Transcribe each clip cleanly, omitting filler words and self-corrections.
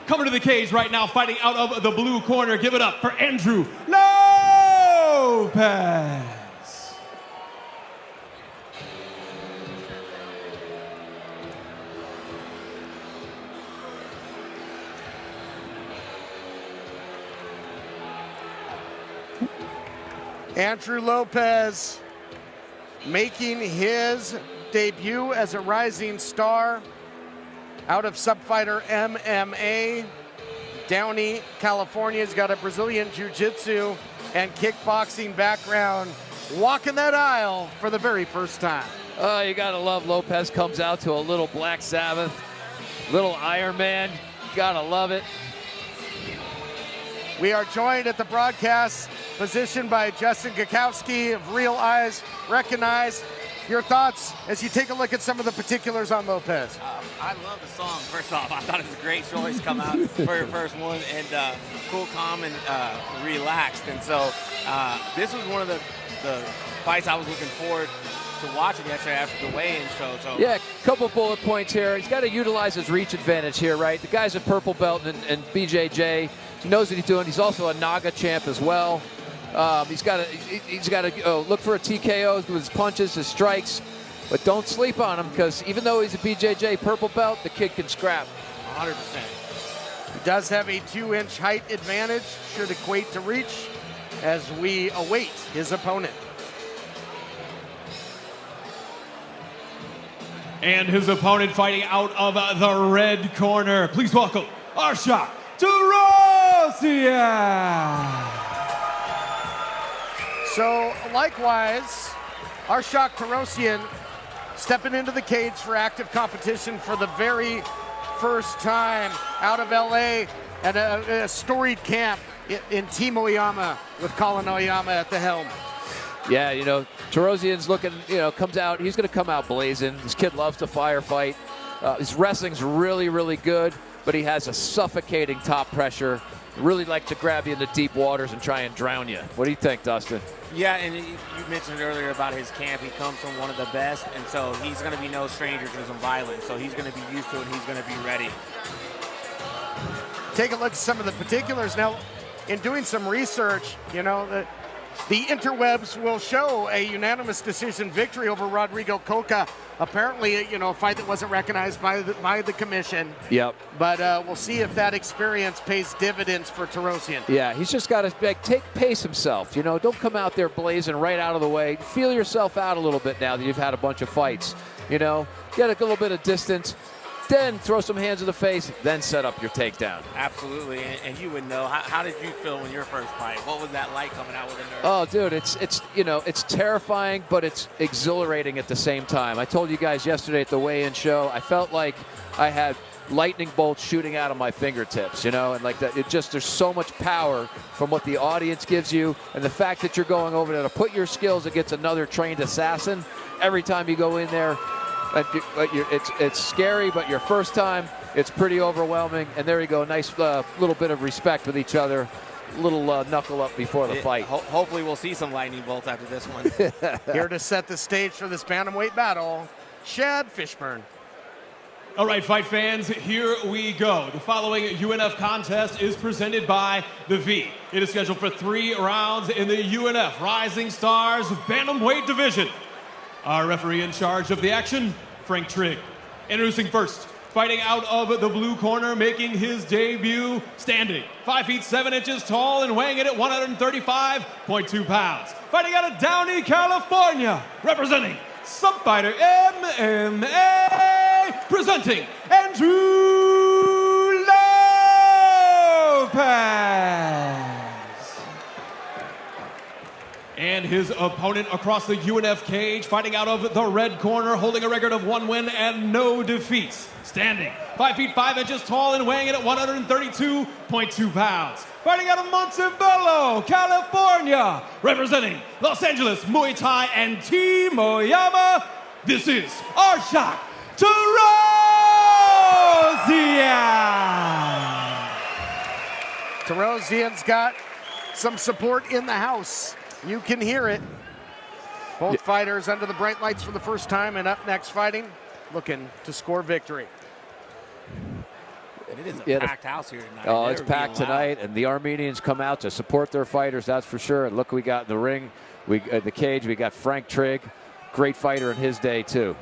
coming to the cage right now, fighting out of the blue corner. Give it up for Andrew Lopez. Andrew Lopez making his debut as a rising star out of Subfighter MMA. Downey, California. He's got a Brazilian Jiu-Jitsu and kickboxing background, walking that aisle for the very first time. Oh, you gotta love Lopez comes out to a little Black Sabbath, little Iron Man. Gotta love it. We are joined at the broadcast position by Justin Gakowski of Real Eyes Recognize. Your thoughts as you take a look at some of the particulars on Lopez? I love the song. First off, I thought it was a great choice come out for your first one, and cool, calm, and relaxed. And so this was one of the fights I was looking forward to watching yesterday after the weigh-in show. So yeah, a couple bullet points here. He's got to utilize his reach advantage here, right? The guy's a purple belt and BJJ. He knows what he's doing. He's also a Naga champ as well. He's got to look for a TKO with his punches, his strikes, but don't sleep on him because even though he's a BJJ purple belt, the kid can scrap. 100%. He does have a 2-inch height advantage, should equate to reach as we await his opponent. And his opponent fighting out of the red corner. Please welcome Arshak Torosyan. So likewise, Arshak Torosyan stepping into the cage for active competition for the very first time out of LA at a storied camp in Team Oyama with Colin Oyama at the helm. Yeah, you know, Torosyan's looking, comes out. He's going to come out blazing. This kid loves to firefight. His wrestling's really, really good, but he has a suffocating top pressure. Really like to grab you in the deep waters and try and drown you. What do you think, Dustin? Yeah, and you mentioned earlier about his camp. He comes from one of the best, and so he's going to be no stranger to some violence. So he's going to be used to it, and he's going to be ready. Take a look at some of the particulars. Now, in doing some research, the interwebs will show a unanimous decision victory over Rodrigo Coca. Apparently, a fight that wasn't recognized by the commission. Yep. But we'll see if that experience pays dividends for Torosyan. Yeah, he's just got to pace himself. Don't come out there blazing right out of the way. Feel yourself out a little bit now that you've had a bunch of fights. Get a little bit of distance. Then throw some hands in the face, then set up your takedown. Absolutely, and you would know. How did you feel in your first fight? What was that like coming out with a nerve? Oh, dude, it's terrifying, but it's exhilarating at the same time. I told you guys yesterday at the weigh-in show, I felt like I had lightning bolts shooting out of my fingertips, and like that. There's so much power from what the audience gives you, and the fact that you're going over there to put your skills against another trained assassin every time you go in there. It's scary, but your first time, it's pretty overwhelming. And there you go, nice little bit of respect with each other, little knuckle up before the fight. Hopefully we'll see some lightning bolts after this one. Here to set the stage for this bantamweight battle, Shad Fishburne. All right, fight fans, here we go. The following UNF contest is presented by The V. It is scheduled for 3 rounds in the UNF Rising Stars Bantamweight division. Our referee in charge of the action, Frank Trigg. Introducing first, fighting out of the blue corner, making his debut, standing 5 feet 7 inches tall and weighing in at 135.2 pounds. Fighting out of Downey, California, representing Subfighter MMA, presenting Andrew Lopez. And his opponent across the UNF cage, fighting out of the red corner, holding a record of 1 win and no defeats. Standing 5 feet 5 inches tall and weighing in at 132.2 pounds. Fighting out of Montebello, California, representing Los Angeles Muay Thai and Team Oyama, this is Arshak Torosyan. Torosyan's got some support in the house. You can hear it. Both fighters under the bright lights for the first time, and up next fighting, looking to score victory. It is a Yeah, packed house here tonight. Oh, They're it's packed being loud. tonight, and the Armenians come out to support their fighters, that's for sure. And look, we got in the ring, the cage, we got Frank Trigg, great fighter in his day, too.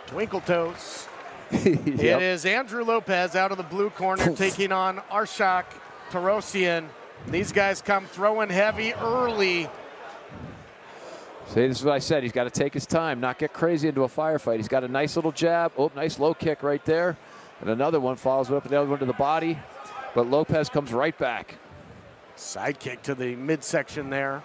Twinkle toes. Yep. It is Andrew Lopez out of the blue corner taking on Arshak Torosyan. These guys come throwing heavy early. See, this is what I said. He's got to take his time, not get crazy into a firefight. He's got a nice little jab. Oh, nice low kick right there. And another one follows up, and the other one to the body. But Lopez comes right back. Side kick to the midsection there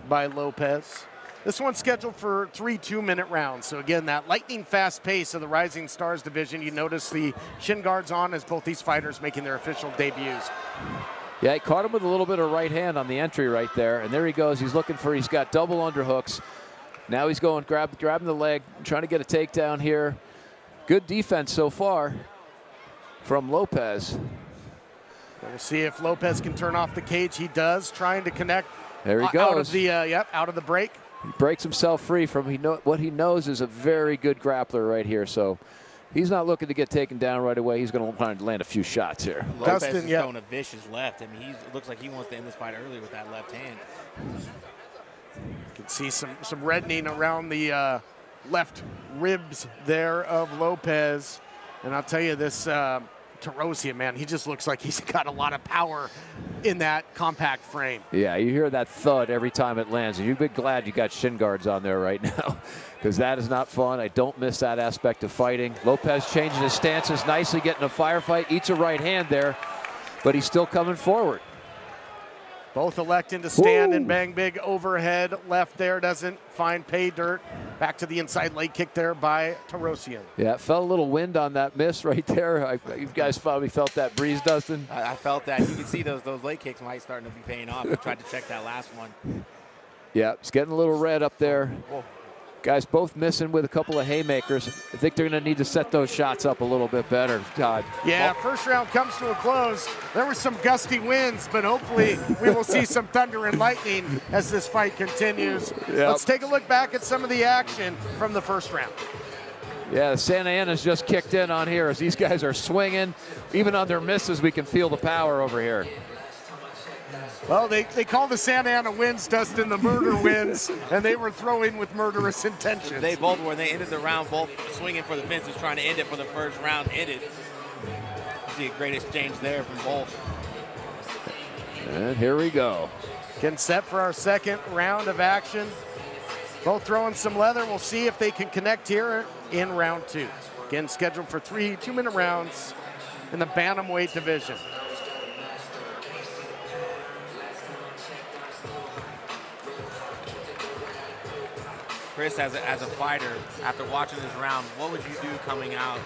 by Lopez. This one's scheduled for 3 2-minute rounds. So again, that lightning fast pace of the Rising Stars division. You notice the shin guards on as both these fighters making their official debuts. Yeah, he caught him with a little bit of right hand on the entry right there. And there he goes. He's looking for, he's got double underhooks. Now he's going, grabbing the leg, trying to get a takedown here. Good defense so far from Lopez. We'll see if Lopez can turn off the cage. He does, trying to connect. There he Out goes. of the out of the break. He breaks himself free from what he knows is a very good grappler right here. So he's not looking to get taken down right away. He's going to try to land a few shots here. Lopez Dustin, is yeah. throwing a vicious left. I mean, it looks like he wants to end this fight early with that left hand. You can see some reddening around the left ribs there of Lopez. And I'll tell you this, Torosyan, man, he just looks like he's got a lot of power in that compact frame. Yeah, you hear that thud every time it lands, and you've been glad you got shin guards on there right now, because that is not fun. I don't miss that aspect of fighting. Lopez changing his stances nicely, getting a firefight, eats a right hand there, but he's still coming forward. Both electing to stand and Woo. bang big overhead. Left there doesn't find pay dirt. Back to the inside leg kick there by Torosyan. Yeah, it felt a little wind on that miss right there. You guys probably felt that breeze, Dustin. I felt that. You can see those leg kicks might starting to be paying off. I tried to check that last one. Yeah, it's getting a little red up there. Whoa. Guys both missing with a couple of haymakers. I think they're going to need to set those shots up a little bit better, Todd. Yeah, first round comes to a close. There were some gusty winds, but hopefully we will see some thunder and lightning as this fight continues. Yep. Let's take a look back at some of the action from the first round. Yeah, Santa Ana's just kicked in on here as these guys are swinging. Even on their misses, we can feel the power over here. Well, they call the Santa Ana winds, Dustin, the murder winds, and they were throwing with murderous intentions. They both were. They ended the round both swinging for the fences, trying to end it for the first round. Ended. See a great exchange there from both. And here we go. Getting set for our second round of action. Both throwing some leather. We'll see if they can connect here in round two. Again, scheduled for 3 2-minute rounds in the bantamweight division. Chris, as a fighter, after watching this round, what would you do coming out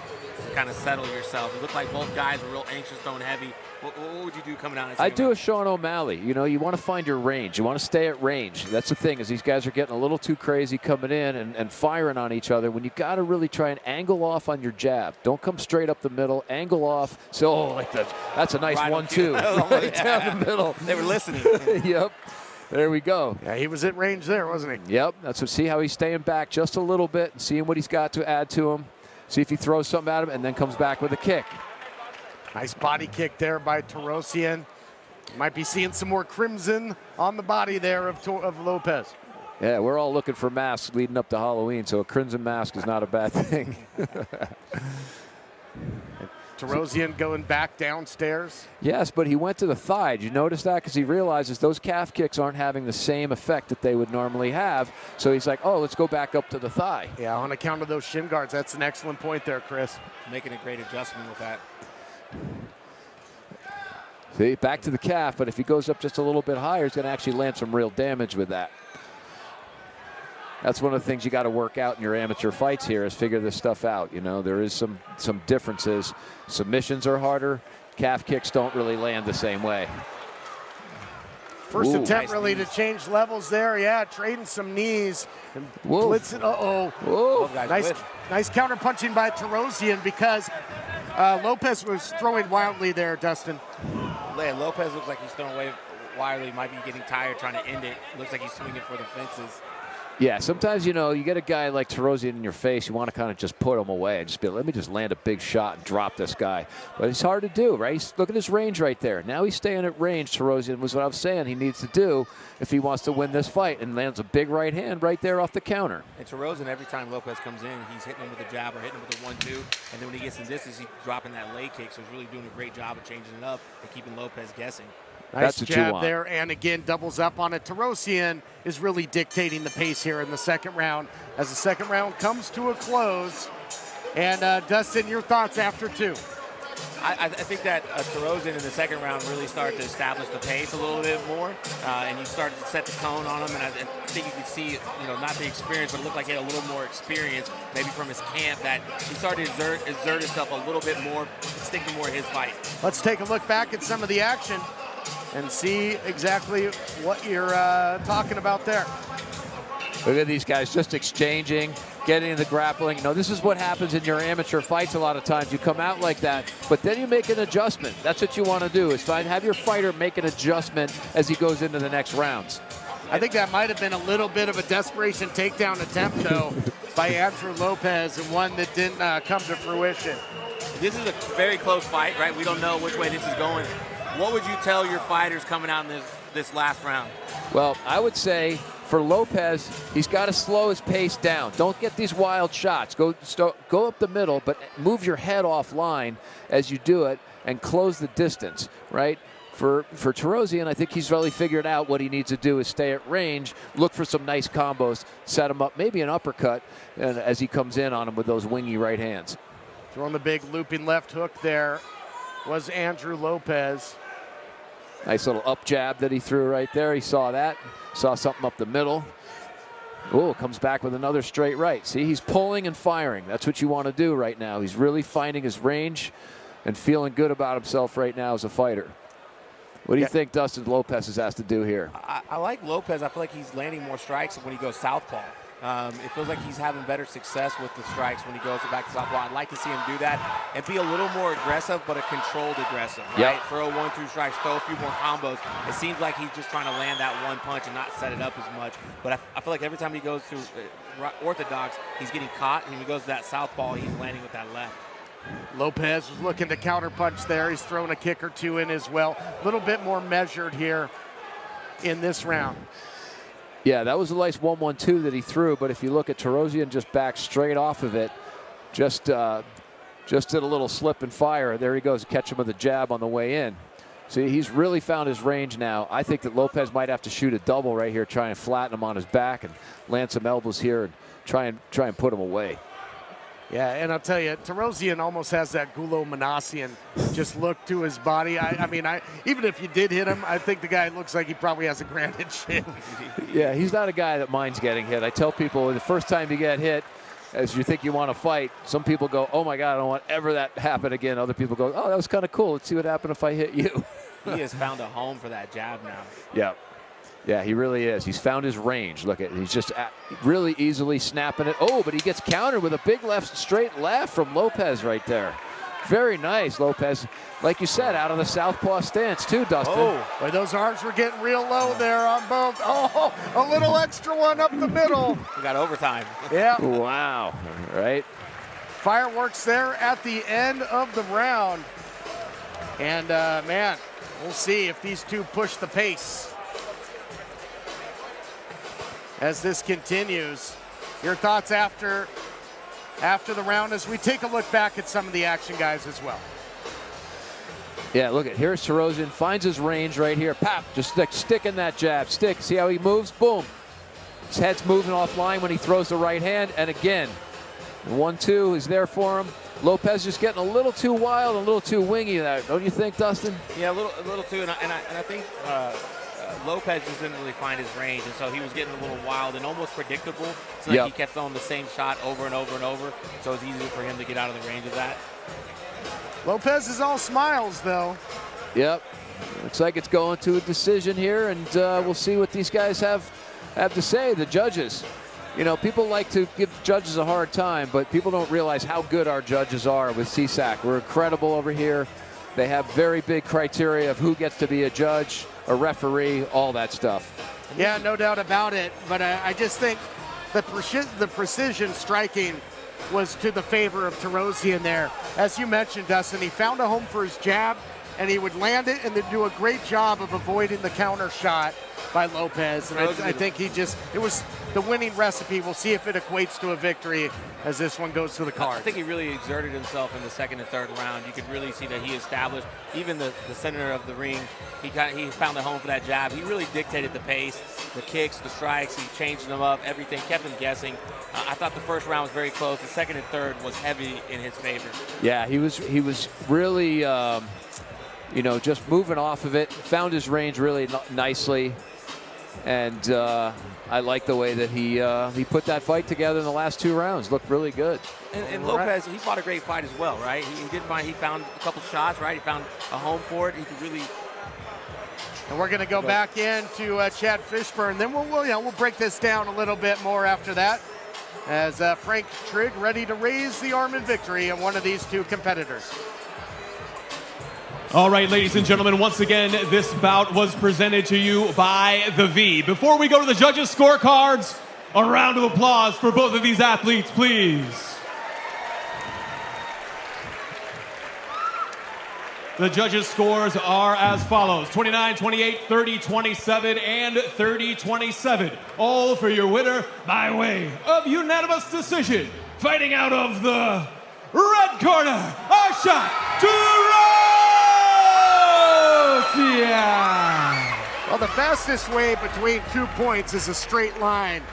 to kind of settle yourself? It looked like both guys were real anxious, throwing heavy. What would you do coming out? I'd do a Sean O'Malley. You know, you want to find your range. You want to stay at range. That's the thing, is these guys are getting a little too crazy coming in and firing on each other when you got to really try and angle off on your jab. Don't come straight up the middle. Angle off. So, like that's a nice Right 1-2. Right down the middle. They were listening. Yep. There we go. Yeah, he was at range there, wasn't he? Yep. That's what. See how he's staying back just a little bit and seeing what he's got to add to him. See if he throws something at him and then comes back with a kick. Nice body kick there by Torosyan. Might be seeing some more crimson on the body there of Lopez. Yeah, we're all looking for masks leading up to Halloween, so a crimson mask is not a bad thing. Torosyan going back downstairs. Yes, but he went to the thigh. Did you notice that? Because he realizes those calf kicks aren't having the same effect that they would normally have. So he's like, oh, let's go back up to the thigh. Yeah, on account of those shin guards. That's an excellent point there, Chris. Making a great adjustment with that. See, back to the calf, but if he goes up just a little bit higher, he's going to actually land some real damage with that. That's one of the things you got to work out in your amateur fights here, is figure this stuff out. You know, there is some differences. Submissions are harder. Calf kicks don't really land the same way. First Ooh. attempt Nice really knees. to change levels there. Yeah, trading some knees. And Whoa. blitzing. Uh-oh. Whoa. Both guys Nice, with. nice counter punching by Torosyan because Lopez was throwing wildly there, Dustin. Yeah, Lopez looks like he's throwing away wildly. Might be getting tired trying to end it. Looks like he's swinging for the fences. Yeah, sometimes, you get a guy like Torosyan in your face, you want to kind of just put him away and just be, let me just land a big shot and drop this guy. But it's hard to do, right? Look at his range right there. Now he's staying at range, Torosyan, was what I was saying he needs to do if he wants to win this fight, and lands a big right hand right there off the counter. And Torosyan, every time Lopez comes in, he's hitting him with a jab or hitting him with a 1-2, and then when he gets in distance, he's dropping that leg kick, so he's really doing a great job of changing it up and keeping Lopez guessing. Nice jab there, and again, doubles up on it. Torosyan is really dictating the pace here in the second round as the second round comes to a close. And Dustin, your thoughts after 2? I think that Torosyan in the second round really started to establish the pace a little bit more, and he started to set the tone on him. And I think you could see, not the experience, but it looked like he had a little more experience, maybe from his camp, that he started to exert himself a little bit more, stick to more of his fight. Let's take a look back at some of the action and see exactly what you're talking about there. Look at these guys just exchanging, getting in the grappling. This is what happens in your amateur fights a lot of times. You come out like that, but then you make an adjustment. That's what you want to do, is have your fighter make an adjustment as he goes into the next rounds. I think that might have been a little bit of a desperation takedown attempt, though, by Andrew Lopez, and one that didn't come to fruition. This is a very close fight, right? We don't know which way this is going. What would you tell your fighters coming out in this last round? Well, I would say for Lopez, he's got to slow his pace down. Don't get these wild shots. Go up the middle, but move your head offline as you do it and close the distance, right? For Torosyan, I think he's really figured out what he needs to do is stay at range, look for some nice combos, set him up, maybe an uppercut as he comes in on him with those wingy right hands. Throwing the big looping left hook there was Andrew Lopez. Nice little up jab that he threw right there. He saw that. Saw something up the middle. Oh, comes back with another straight right. See, he's pulling and firing. That's what you want to do right now. He's really finding his range and feeling good about himself right now as a fighter. What do you think Dustin Lopez has to do here? I like Lopez. I feel like he's landing more strikes when he goes southpaw. It feels like he's having better success with the strikes when he goes back to southpaw. I'd like to see him do that and be a little more aggressive, but a controlled aggressive, right? Yep. Throw 1-2 strikes, throw a few more combos. It seems like he's just trying to land that one punch and not set it up as much. But I feel like every time he goes to orthodox, he's getting caught, and when he goes to that southpaw, he's landing with that left. Lopez was looking to counterpunch there. He's thrown a kick or two in as well. A little bit more measured here in this round. Yeah, that was a nice 1-1-2 that he threw, but if you look at Torosyan, just back straight off of it, just did a little slip and fire. There he goes, catch him with a jab on the way in. See, he's really found his range now. I think that Lopez might have to shoot a double right here, try and flatten him on his back and land some elbows here and try and put him away. Yeah, and I'll tell you, Torosyan almost has that Gulo Manassian just look to his body. I mean, even if you did hit him, I think the guy looks like he probably has a granite chin. Yeah, he's not a guy that minds getting hit. I tell people the first time you get hit, as you think you want to fight, some people go, oh my God, I don't want ever that happen again. Other people go, oh, that was kind of cool. Let's see what happened if I hit you. He has found a home for that jab now. Yeah. Yeah, he really is. He's found his range. Look at he's just really easily snapping it. Oh, but he gets countered with a big straight left from Lopez right there. Very nice, Lopez. Like you said, out of the southpaw stance too, Dustin. Oh, boy, those arms were getting real low there on both. Oh, a little extra one up the middle. We got overtime. Yeah. Wow. All right. Fireworks there at the end of the round. And, man, we'll see if these two push the pace as this continues. Your thoughts after the round as we take a look back at some of the action, guys, as well. Yeah, look at here's Torosyan, finds his range right here. Pop, just stick in that jab. Stick, see how he moves? Boom. His head's moving offline when he throws the right hand. And again, 1-2 is there for him. Lopez just getting a little too wild, a little too wingy there. Don't you think, Dustin? Yeah, a little too. And I think Lopez just didn't really find his range, and so he was getting a little wild and almost predictable. So he kept throwing the same shot over and over and over, so it's easy for him to get out of the range of that. Lopez is all smiles, though. Yep. Looks like it's going to a decision here, and we'll see what these guys have to say, the judges. You know, people like to give judges a hard time, but people don't realize how good our judges are with CSAC. We're incredible over here. They have very big criteria of who gets to be a judge, a referee, all that stuff. Yeah, no doubt about it. But I just think the precision striking was to the favor of Torosyan there. As you mentioned, Dustin, he found a home for his jab, and he would land it and then do a great job of avoiding the counter shot by Lopez. And I think it was the winning recipe. We'll see if it equates to a victory as this one goes to the cards. I think he really exerted himself in the second and third round. You could really see that he established even the center of the ring. He found a home for that jab. He really dictated the pace, the kicks, the strikes. He changed them up, everything, kept him guessing. I thought the first round was very close. The second and third was heavy in his favor. Yeah, he was really, just moving off of it. Found his range really nicely, and I like the way that he put that fight together in the last 2 rounds. Looked really good. And Lopez, he fought a great fight as well, right? He found a couple shots, right? He found a home for it. He could really. And we're going to go back into Chad Fishburne. Then we'll break this down a little bit more after that, as Frank Trigg ready to raise the arm in victory on one of these 2 competitors. All right, ladies and gentlemen, once again, this bout was presented to you by the V. Before we go to the judges' scorecards, a round of applause for both of these athletes, please. The judges' scores are as follows: 29-28, 30-27, and 30-27. All for your winner by way of unanimous decision. Fighting out of the red corner, Arshak Torosyan. Well, the fastest way between 2 points is a straight line.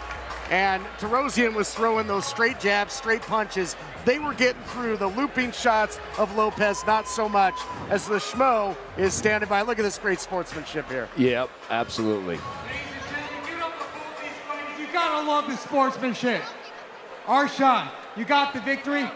And Torosyan was throwing those straight jabs, straight punches. They were getting through the looping shots of Lopez, not so much, as the Schmo is standing by. Look at this great sportsmanship here. Yep, absolutely. You gotta love the sportsmanship. Arshak, you got the victory.